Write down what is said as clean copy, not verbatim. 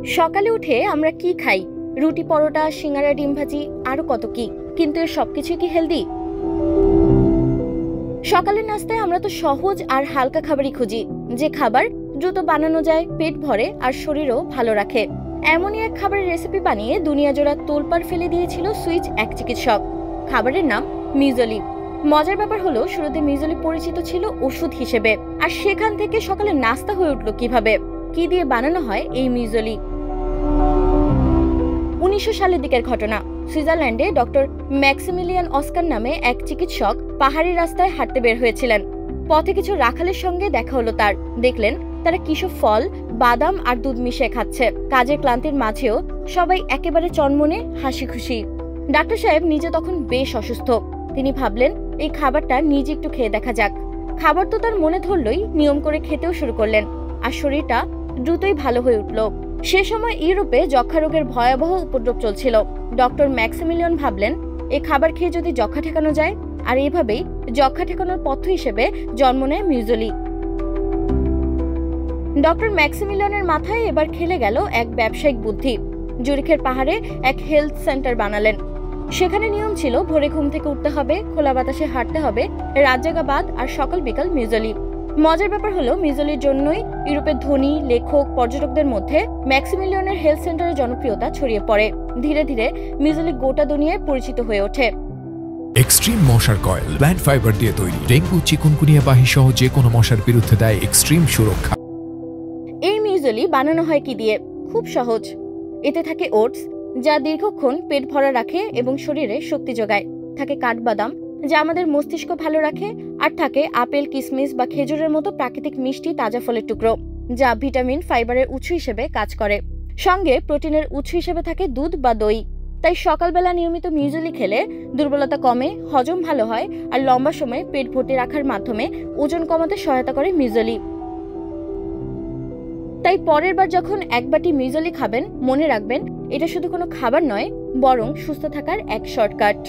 সকালে উঠে আমরা কি খাই? রুটি, পরোটা, সিঙ্গারা, ডিম ভাজি, আরো কত কি। কিন্তু এর সবকিছুই কি হেলদি? সকালের নাস্তায় আমরা তো সহজ আর হালকা খাবারই খুঁজি, যে খাবার দ্রুত বানানো যায়, পেট ভরে আর শরীরও ভালো রাখে। এমনই এক খাবারের রেসিপি বানিয়ে দুনিয়া জোড়া তোলপাড় ফেলে দিয়েছিল সুইচ এক চিকিৎসক। খাবারের নাম মিউজলি। মজার ব্যাপার হলো, শুরুতে মিউজলি পরিচিত ছিল ওষুধ হিসেবে, আর সেখান থেকে সকালে নাস্তা হয়ে উঠলো কিভাবে, কি দিয়ে বানানো হয় এই মিউজলি। 1900 সালের দিকের ঘটনা। সুইজারল্যান্ডে ডক্টর ম্যাক্সিমিলিয়ান অস্কার নামে এক চিকিৎসক পাহাড়ি রাস্তায় হাঁটতে বের হয়েছিলেন। পথে কিছু রাখালের সঙ্গে দেখা হলো তার। দেখলেন তারা কিছু ফল, বাদাম আর দুধ মিশিয়ে খাচ্ছে। কাজের ক্লান্তির মাঝেও সবাই একেবারে চনমনে হাসি খুশি। ডাক্তার সাহেব নিজে তখন বেশ অসুস্থ। তিনি ভাবলেন এই খাবারটা নিজে একটু খেয়ে দেখা যাক। খাবার তো তার মনে ধরলই, নিয়ম করে খেতেও শুরু করলেন, আর শরীরটা দ্রুতই ভালো হয়ে উঠল। সে সময় ইউরোপে যক্ষা রোগের ভয়াবহ উপদ্রব চলছিল। ডক্টর ম্যাক্সিমিলিয়ান ভাবলেন এই খাবার খেয়ে যদি যক্ষা ঠেকানো যায়, আর এইভাবেই যক্ষা ঠেকানোর পথ্য হিসেবে জন্ম নেয় মিউজলি। ডক্টর ম্যাক্সিমিলিয়ানের মাথায় এবার খেলে গেল এক ব্যবসায়িক বুদ্ধি। জুরিখের পাহাড়ে এক হেলথ সেন্টার বানালেন। সেখানে নিয়ম ছিল ভোরে ঘুম থেকে উঠতে হবে, খোলা বাতাসে হাঁটতে হবে, রাত জাগা বাদ, আর সকাল বিকাল মিউজলি। মজার ব্যাপার হলো, মিউজলির জন্যই ইউরোপের ধনী, লেখক, পর্যটকদের মধ্যে ম্যাক্সিমিলিয়ানের হেলথ সেন্টারের জনপ্রিয়তা ছড়িয়ে পড়ে। ধীরে ধীরে মিউজলি গোটা দুনিয়ায় পরিচিত হয়ে ওঠে। এক্সট্রিম মশার কয়েল প্ল্যান্ট ফাইবার দিয়ে তৈরি। ডেঙ্গু, চিকুনগুনিয়া বাহি সহ যে কোনো মশার বিরুদ্ধে দেয় এক্সট্রিম সুরক্ষা। এই মিউজলি বানানো হয় কি দিয়ে? খুব সহজ। এতে থাকে ওটস, যা দীর্ঘক্ষণ পেট ভরা রাখে এবং শরীরে শক্তি যোগায়। থাকে কাঠবাদাম, যা আমাদের মস্তিষ্ক ভালো রাখে। আর থাকে আপেল, কিশমিশ বা খেজুরের মতো প্রাকৃতিক মিষ্টি তাজা ফলের টুকরো, যা ভিটামিন, ফাইবারের উৎস হিসেবে কাজ করে। সঙ্গে প্রোটিনের উৎস হিসেবে থাকে দুধ বা দই। তাই সকালবেলা নিয়মিত মিউজলি খেলে দুর্বলতা কমে, হজম ভালো হয়, আর লম্বা সময় পেট ভর্তি রাখার মাধ্যমে ওজন কমাতে সহায়তা করে মিউজলি। তাই পরের বার যখন এক বাটি মিউজলি খাবেন, মনে রাখবেন এটা শুধু কোনো খাবার নয়, বরং সুস্থ থাকার এক শর্টকাট।